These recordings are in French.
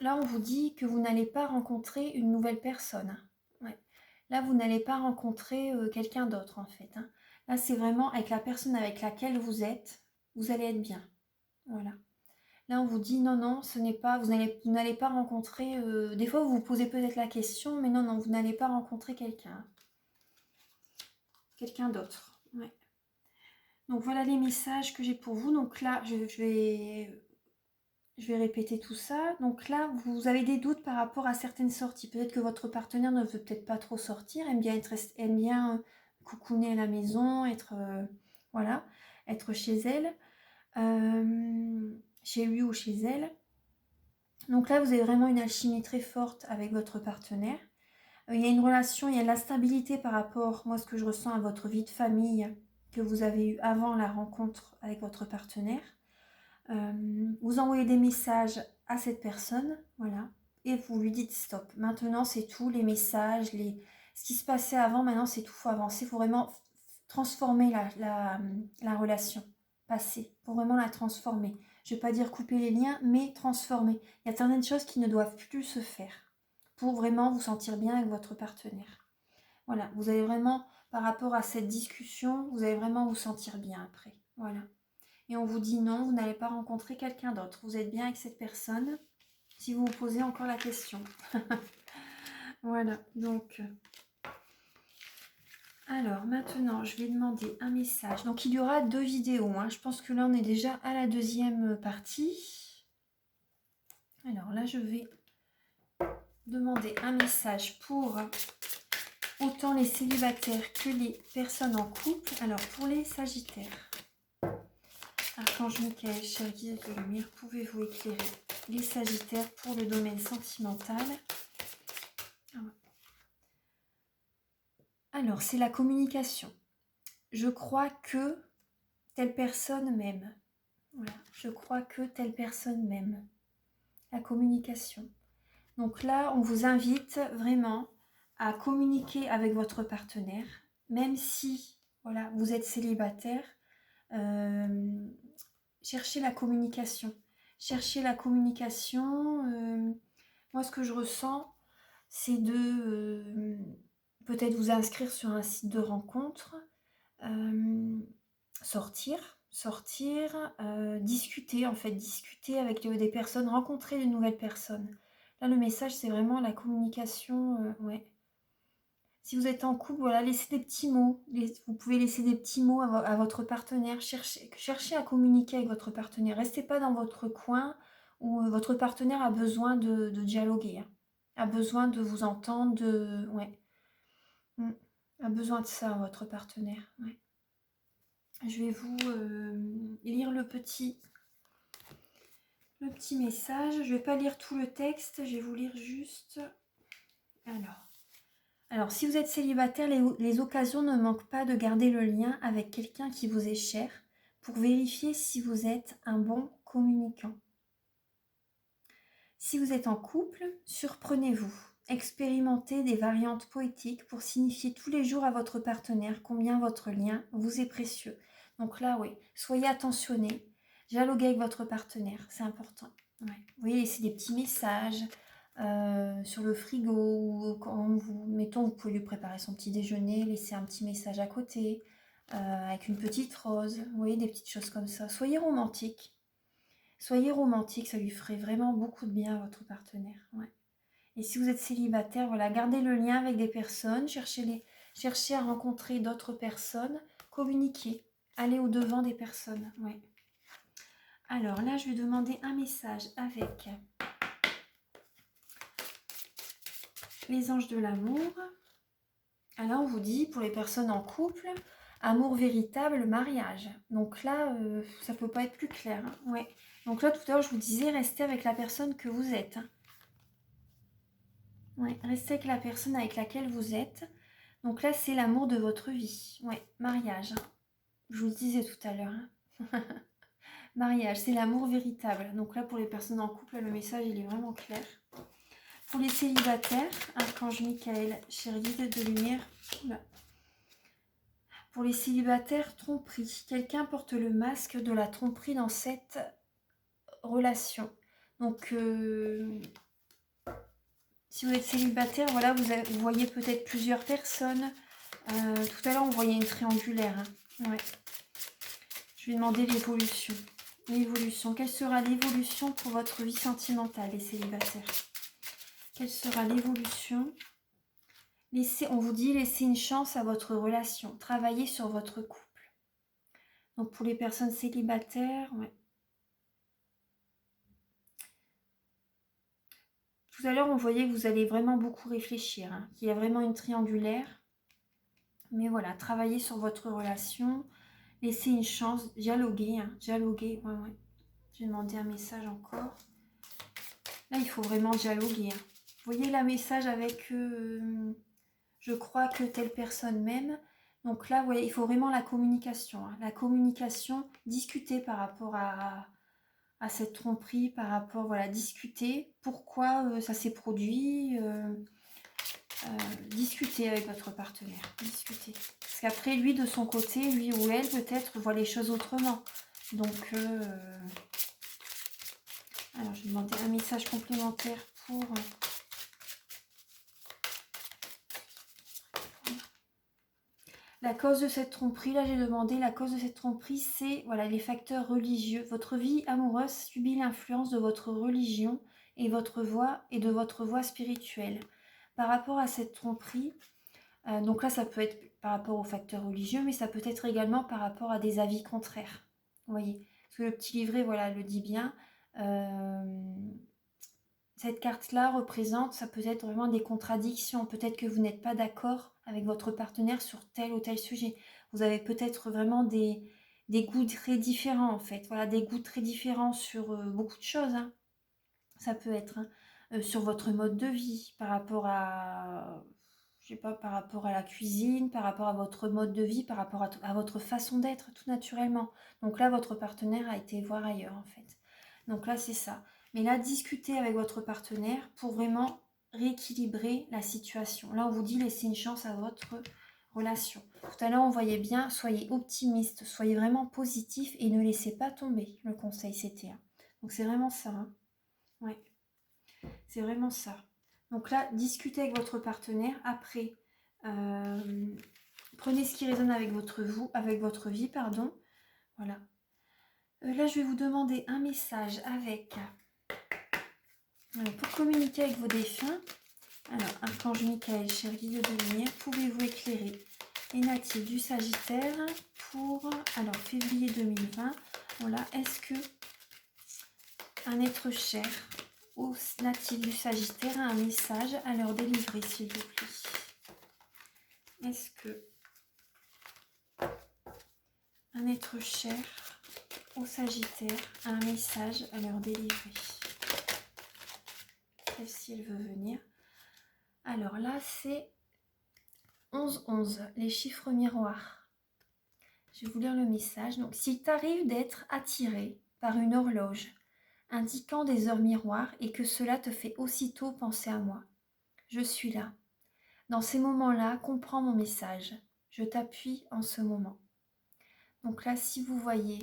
là, on vous dit que vous n'allez pas rencontrer une nouvelle personne. Ouais. Là, vous n'allez pas rencontrer quelqu'un d'autre, en fait. Là, c'est vraiment avec la personne avec laquelle vous êtes, vous allez être bien. Voilà. Là, on vous dit non, non, ce n'est pas, vous n'allez pas rencontrer. Des fois, vous vous posez peut-être la question, mais non, non, vous n'allez pas rencontrer quelqu'un d'autre. Ouais. Donc voilà les messages que j'ai pour vous. Donc là, je vais répéter tout ça. Donc là, vous avez des doutes par rapport à certaines sorties. Peut-être que votre partenaire ne veut peut-être pas trop sortir, aime bien coucouner à la maison, voilà, être chez elle, chez lui ou chez elle. Donc là, vous avez vraiment une alchimie très forte avec votre partenaire. Il y a une relation, il y a de la stabilité par rapport, moi, ce que je ressens à votre vie de famille que vous avez eu avant la rencontre avec votre partenaire. Vous envoyez des messages à cette personne, voilà, et vous lui dites stop. Maintenant, c'est tout, les messages, ce qui se passait avant, maintenant, c'est tout, il faut avancer, il faut vraiment transformer la relation passée, il faut vraiment la transformer. Je ne vais pas dire couper les liens, mais transformer. Il y a certaines choses qui ne doivent plus se faire pour vraiment vous sentir bien avec votre partenaire. Voilà, vous allez vraiment, par rapport à cette discussion, vous allez vraiment vous sentir bien après. Voilà. Et on vous dit non, vous n'allez pas rencontrer quelqu'un d'autre. Vous êtes bien avec cette personne si vous vous posez encore la question. Voilà, donc... Alors, maintenant, je vais demander un message. Donc, il y aura 2 vidéos. Je pense que là, on est déjà à la deuxième partie. Alors là, je vais demander un message pour autant les célibataires que les personnes en couple. Alors, pour les sagittaires. Archange Michael, cher guide de lumière, pouvez-vous éclairer les sagittaires pour le domaine sentimental? Alors, c'est la communication. Je crois que telle personne m'aime. Voilà, je crois que telle personne m'aime. La communication. Donc là, on vous invite vraiment à communiquer avec votre partenaire, même si voilà, vous êtes célibataire. Cherchez la communication. Cherchez la communication. Moi, ce que je ressens, c'est de peut-être vous inscrire sur un site de rencontre, sortir, discuter en fait, discuter avec des personnes, rencontrer de nouvelles personnes. Là, le message, c'est vraiment la communication, ouais. Si vous êtes en couple, voilà, laissez des petits mots. Vous pouvez laisser des petits mots à votre partenaire. Cherchez à communiquer avec votre partenaire. Restez pas dans votre coin où votre partenaire a besoin de dialoguer, a besoin de vous entendre, ouais. A besoin de ça, votre partenaire. Ouais. Je vais vous lire le petit message. Je ne vais pas lire tout le texte, je vais vous lire juste... Alors, si vous êtes célibataire, les occasions ne manquent pas de garder le lien avec quelqu'un qui vous est cher pour vérifier si vous êtes un bon communicant. Si vous êtes en couple, surprenez-vous. Expérimentez des variantes poétiques pour signifier tous les jours à votre partenaire combien votre lien vous est précieux. Donc là, oui, soyez attentionnés, dialoguez avec votre partenaire, c'est important. Ouais. Vous voyez, laissez des petits messages sur le frigo, ou mettons, vous pouvez lui préparer son petit déjeuner, laisser un petit message à côté, avec une petite rose, vous voyez, des petites choses comme ça. Soyez romantique. Soyez romantique, ça lui ferait vraiment beaucoup de bien à votre partenaire. Ouais. Et si vous êtes célibataire, voilà, gardez le lien avec des personnes, cherchez à rencontrer d'autres personnes, communiquez, allez au-devant des personnes. Ouais. Alors là, je vais demander un message avec les anges de l'amour. Alors, on vous dit, pour les personnes en couple, amour véritable, mariage. Donc là, ça ne peut pas être plus clair. Ouais. Donc là, tout à l'heure, je vous disais, restez avec la personne que vous êtes. Ouais, restez avec la personne avec laquelle vous êtes. Donc là, c'est l'amour de votre vie. Ouais, mariage. Je vous le disais tout à l'heure. Mariage, c'est l'amour véritable. Donc là, pour les personnes en couple, le message, il est vraiment clair. Pour les célibataires, Archange Michael, cher guide de lumière. Oula. Pour les célibataires, tromperie. Quelqu'un porte le masque de la tromperie dans cette relation. Donc, Si vous êtes célibataire, voilà, vous voyez peut-être plusieurs personnes. Tout à l'heure, on voyait une triangulaire. Hein. Ouais. Je vais demander l'évolution. L'évolution. Quelle sera l'évolution pour votre vie sentimentale, les célibataires? Quelle sera l'évolution? On vous dit, laissez une chance à votre relation. Travaillez sur votre couple. Donc, pour les personnes célibataires, ouais. Tout à l'heure, on voyait que vous allez vraiment beaucoup réfléchir, hein, qu'il y a vraiment une triangulaire. Mais voilà, travaillez sur votre relation, laissez une chance, dialoguer, hein, dialoguer. Ouais. J'ai demandé un message encore. Là, il faut vraiment dialoguer. Hein. Vous voyez la message avec je crois que telle personne m'aime. Donc là, vous voyez, il faut vraiment la communication. Hein. La communication, discuter par rapport à cette tromperie, par rapport, voilà, discuter pourquoi ça s'est produit, discuter avec votre partenaire, discuter. Parce qu'après, lui, de son côté, lui ou elle, peut-être, voit les choses autrement. Donc, alors, je vais demander un message complémentaire pour... La cause de cette tromperie, là j'ai demandé, la cause de cette tromperie, c'est voilà, les facteurs religieux. Votre vie amoureuse subit l'influence de votre religion et, de votre voie spirituelle. Par rapport à cette tromperie, donc là ça peut être par rapport aux facteurs religieux, mais ça peut être également par rapport à des avis contraires. Vous voyez, parce que le petit livret, voilà, le dit bien. Cette carte-là représente, ça peut être vraiment des contradictions. Peut-être que vous n'êtes pas d'accord avec votre partenaire sur tel ou tel sujet. Vous avez peut-être vraiment des goûts très différents, en fait. Voilà, des goûts très différents sur beaucoup de choses. Hein. Ça peut être sur votre mode de vie, par rapport à, je sais pas, par rapport à la cuisine, par rapport à votre mode de vie, par rapport à votre façon d'être, tout naturellement. Donc là, votre partenaire a été voir ailleurs, en fait. Donc là, c'est ça. Mais là, discutez avec votre partenaire pour vraiment rééquilibrer la situation. Là, on vous dit, laissez une chance à votre relation. Tout à l'heure, on voyait bien, soyez optimiste, soyez vraiment positif et ne laissez pas tomber. Le conseil, c'était. Hein. Donc, c'est vraiment ça. Hein. Ouais, c'est vraiment ça. Donc là, discutez avec votre partenaire. Après, prenez ce qui résonne avec votre vie, pardon. Voilà. Là, je vais vous demander un message avec... Alors, pour communiquer avec vos défunts, alors, Archange Michael, cher guide de lumière, pouvez-vous éclairer les natifs du Sagittaire pour, alors, février 2020. Voilà, est-ce que un être cher aux natifs du Sagittaire a un message à leur délivrer, s'il vous plaît? Est-ce que un être cher au Sagittaire a un message à leur délivrer? Si elle veut venir. Alors là, c'est 11-11, les chiffres miroirs. Je vais vous lire le message. Donc, s'il t'arrive d'être attiré par une horloge indiquant des heures miroirs et que cela te fait aussitôt penser à moi, je suis là. Dans ces moments-là, comprends mon message. Je t'appuie en ce moment. Donc là, si vous voyez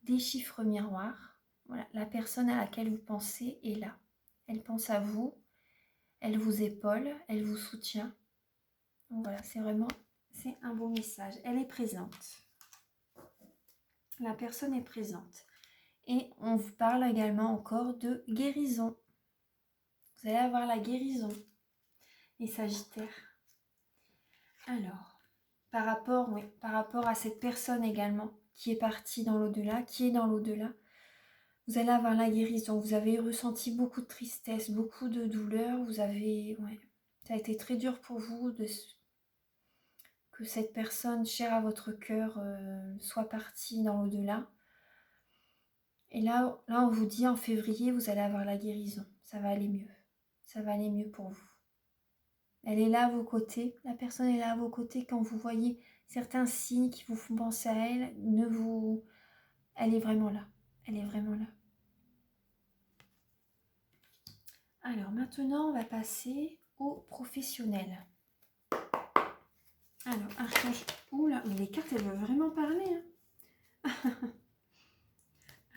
des chiffres miroirs, voilà, la personne à laquelle vous pensez est là. Elle pense à vous, elle vous épaule, elle vous soutient. Donc voilà, c'est un beau message. Elle est présente. La personne est présente. Et on vous parle également encore de guérison. Vous allez avoir la guérison, les Sagittaires. Alors, par rapport à cette personne également qui est partie dans l'au-delà, qui est dans l'au-delà, vous allez avoir la guérison. Vous avez ressenti beaucoup de tristesse, beaucoup de douleur. Ça a été très dur pour vous que cette personne chère à votre cœur soit partie dans l'au-delà. Et là, on vous dit en février, vous allez avoir la guérison. Ça va aller mieux. Ça va aller mieux pour vous. Elle est là à vos côtés. La personne est là à vos côtés quand vous voyez certains signes qui vous font penser à elle. Elle est vraiment là. Elle est vraiment là. Alors maintenant, on va passer aux professionnels. Alors, Archange... Oula, mais les cartes, elles veulent vraiment parler. Hein.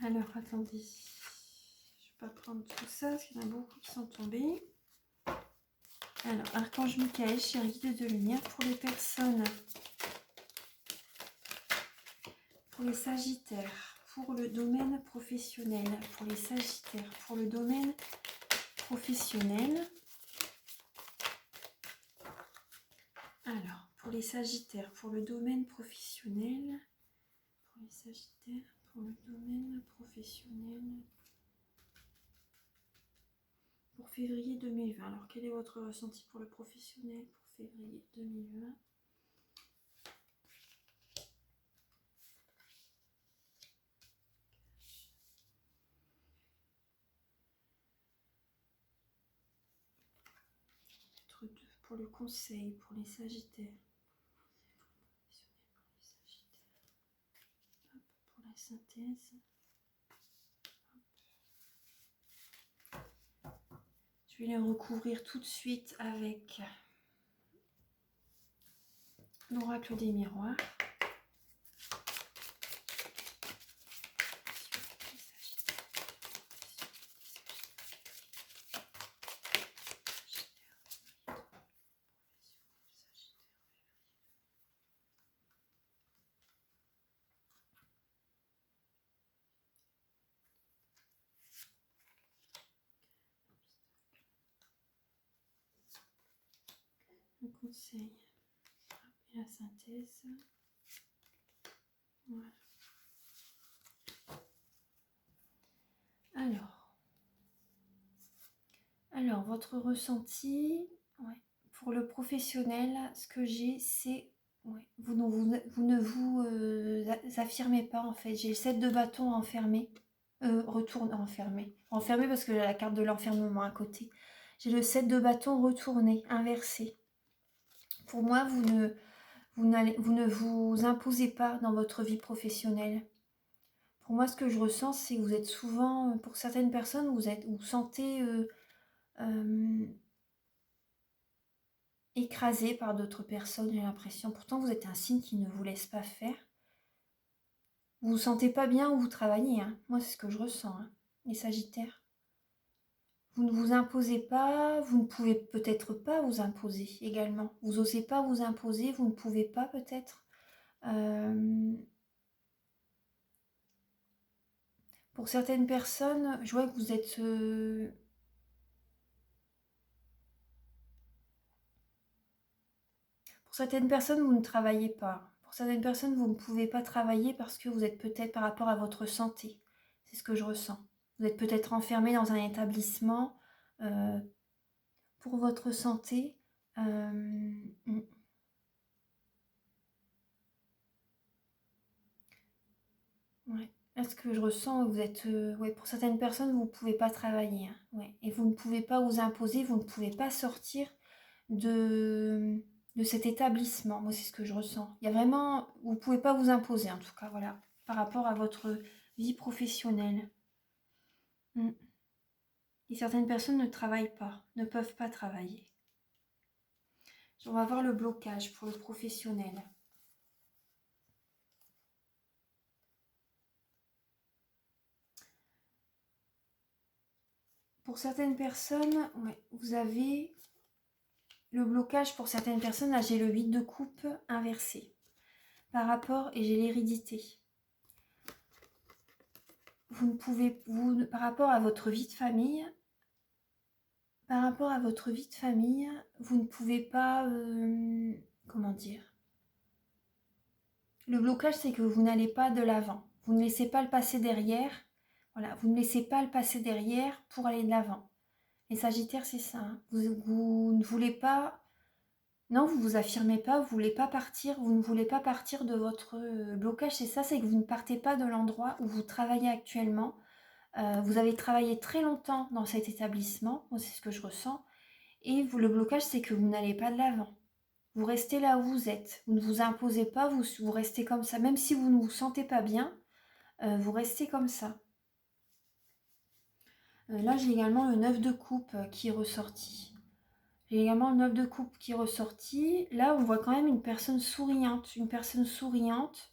Alors, attendez. Je ne vais pas prendre tout ça, parce qu'il y en a beaucoup qui sont tombés. Alors, Archange Michael, cher guide de lumière, pour les personnes, pour les Sagittaires, pour le domaine professionnel, pour les Sagittaires, pour le domaine professionnel. Alors, pour les Sagittaires, pour le domaine professionnel, pour les Sagittaires, pour le domaine professionnel, pour février 2020. Alors, quel est votre ressenti pour le professionnel pour février 2020? Pour le conseil, pour les Sagittaires. Hop, pour la synthèse. Je vais les recouvrir tout de suite avec l'oracle des miroirs. Le conseil et la synthèse. Voilà. Alors votre ressenti, ouais, pour le professionnel, ce que j'ai, c'est, ouais, vous ne vous affirmez pas en fait. J'ai le 7 de bâton enfermé, retourne enfermé, enfermé parce que j'ai la carte de l'enfermement à côté. J'ai le 7 de bâton retourné, inversé. Pour moi, vous ne vous imposez pas dans votre vie professionnelle. Pour moi, ce que je ressens, c'est que vous êtes souvent, pour certaines personnes, vous sentez écrasé par d'autres personnes, j'ai l'impression. Pourtant, vous êtes un signe qui ne vous laisse pas faire. Vous vous sentez pas bien où vous travaillez, hein. Moi, c'est ce que je ressens, hein, les Sagittaires. Vous ne vous imposez pas, vous ne pouvez peut-être pas vous imposer également. Vous n'osez pas vous imposer, vous ne pouvez pas peut-être. Pour certaines personnes, je vois que vous êtes... Pour certaines personnes, vous ne travaillez pas. Pour certaines personnes, vous ne pouvez pas travailler parce que vous êtes peut-être par rapport à votre santé. C'est ce que je ressens. Vous êtes peut-être enfermé dans un établissement pour votre santé. Ouais. Là, ce que je ressens, vous êtes... ouais, pour certaines personnes, vous ne pouvez pas travailler. Hein. Ouais. Et vous ne pouvez pas vous imposer, vous ne pouvez pas sortir de cet établissement. Moi, c'est ce que je ressens. Il y a vraiment... Vous ne pouvez pas vous imposer, en tout cas, voilà, par rapport à votre vie professionnelle. Et certaines personnes ne travaillent pas, ne peuvent pas travailler. On va voir le blocage pour le professionnel. Pour certaines personnes, ouais, vous avez le blocage pour certaines personnes. Là, j'ai le 8 de coupe inversé. Par rapport, et j'ai l'hérédité. Vous ne pouvez, par rapport à votre vie de famille, vous ne pouvez pas, comment dire, le blocage, c'est que vous n'allez pas de l'avant. Vous ne laissez pas le passé derrière. Voilà, vous ne laissez pas le passé derrière pour aller de l'avant. Les Sagittaires, c'est ça. Hein. Vous ne voulez pas... Non, vous vous affirmez pas, vous voulez pas partir, vous ne voulez pas partir de votre blocage. C'est ça, c'est que vous ne partez pas de l'endroit où vous travaillez actuellement. Vous avez travaillé très longtemps dans cet établissement. Moi, c'est ce que je ressens. Et vous, le blocage, c'est que vous n'allez pas de l'avant. Vous restez là où vous êtes. Vous ne vous imposez pas, vous restez comme ça. Même si vous ne vous sentez pas bien, vous restez comme ça. Là, j'ai également le 9 de coupe qui est ressorti. J'ai également le 9 de coupe qui est ressorti. Là, on voit quand même une personne souriante. Une personne souriante.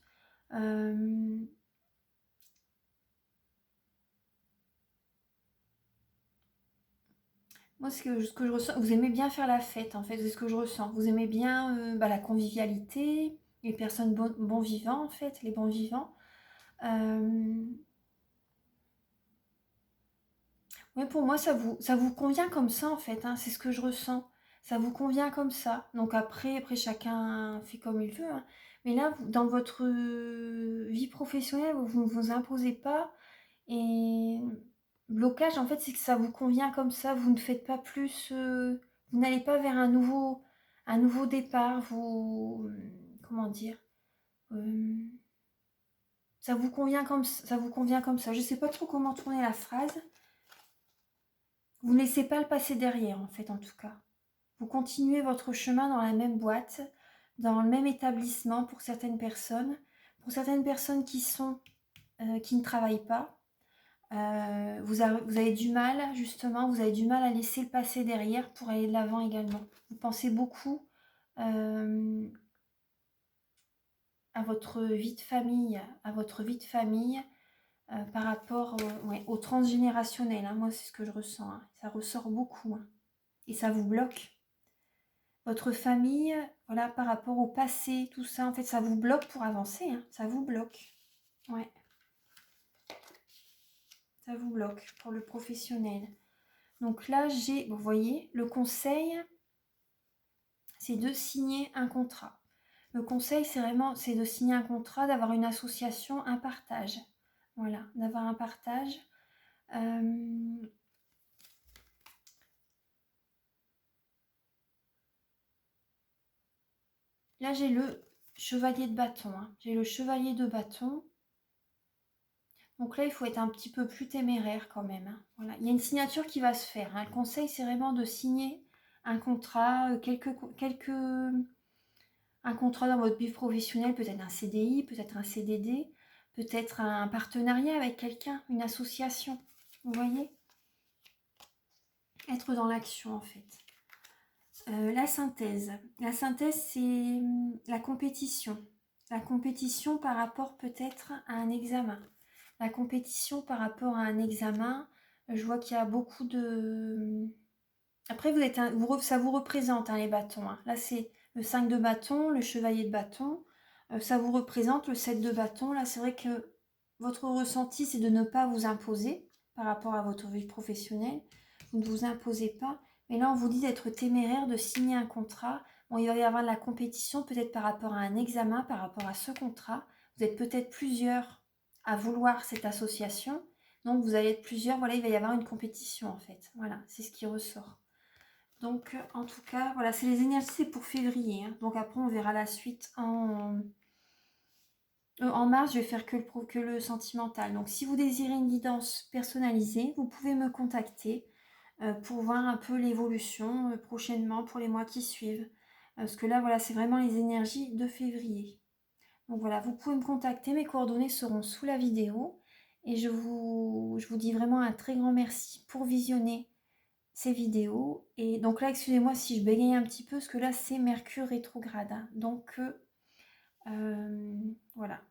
Moi, ce que je ressens, vous aimez bien faire la fête, en fait, c'est ce que je ressens. Vous aimez bien la convivialité, les personnes bons vivants, en fait, les bons vivants. Euh, ouais, pour moi, ça vous convient comme ça, en fait, hein, c'est ce que je ressens. Ça vous convient comme ça. Donc après chacun fait comme il veut, hein. Mais là, dans votre vie professionnelle, vous ne vous imposez pas. Et blocage, en fait, c'est que ça vous convient comme ça. Vous ne faites pas plus. Vous n'allez pas vers un nouveau départ. Vous, comment dire, euh, ça vous convient comme ça. Vous convient comme ça. Je sais pas trop comment tourner la phrase. Vous ne laissez pas le passer derrière, en fait, en tout cas. Vous continuez votre chemin dans la même boîte, dans le même établissement pour certaines personnes. Pour certaines personnes qui ne travaillent pas, vous avez du mal, justement, vous avez du mal à laisser le passé derrière pour aller de l'avant également. Vous pensez beaucoup à votre vie de famille, par rapport ouais, au transgénérationnel, hein. Moi, c'est ce que je ressens, hein. Ça ressort beaucoup, hein. Et ça vous bloque. Votre famille, voilà, par rapport au passé, tout ça, en fait, ça vous bloque pour avancer, hein. Ça vous bloque. Ouais, ça vous bloque pour le professionnel. Donc là, vous voyez, le conseil, c'est de signer un contrat. Le conseil, c'est de signer un contrat, d'avoir une association, un partage. Voilà, d'avoir un partage. Là, j'ai le chevalier de bâton, hein. J'ai le chevalier de bâton. Donc là, il faut être un petit peu plus téméraire quand même, hein. Voilà. Il y a une signature qui va se faire, hein. Le conseil, c'est vraiment de signer un contrat, un contrat dans votre vie professionnelle, peut-être un CDI, peut-être un CDD, peut-être un partenariat avec quelqu'un, une association. Vous voyez? Être dans l'action en fait. La synthèse. La synthèse, c'est la compétition. La compétition par rapport peut-être à un examen. La compétition par rapport à un examen, je vois qu'il y a beaucoup de... Après, ça vous représente, hein, les bâtons, hein. Là, c'est le 5 de bâton, le chevalier de bâton. Ça vous représente le 7 de bâton. Là, c'est vrai que votre ressenti, c'est de ne pas vous imposer par rapport à votre vie professionnelle. Vous ne vous imposez pas. Mais là, on vous dit d'être téméraire, de signer un contrat. Bon, il va y avoir de la compétition, peut-être par rapport à un examen, par rapport à ce contrat. Vous êtes peut-être plusieurs à vouloir cette association. Donc, vous allez être plusieurs. Voilà, il va y avoir une compétition, en fait. Voilà, c'est ce qui ressort. Donc, en tout cas, voilà, c'est les énergies, c'est pour février, hein. Donc après, on verra la suite en mars. Je vais faire que le sentimental. Donc, si vous désirez une guidance personnalisée, vous pouvez me contacter pour voir un peu l'évolution prochainement pour les mois qui suivent. Parce que là, voilà, c'est vraiment les énergies de février. Donc voilà, vous pouvez me contacter. Mes coordonnées seront sous la vidéo. Et je vous dis vraiment un très grand merci pour visionner ces vidéos. Et donc là, excusez-moi si je bégaye un petit peu, parce que là, c'est Mercure rétrograde, hein. Donc, voilà.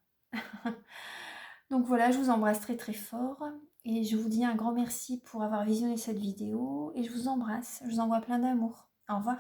Donc voilà, je vous embrasse très très fort. Et je vous dis un grand merci pour avoir visionné cette vidéo. Et je vous embrasse. Je vous envoie plein d'amour. Au revoir.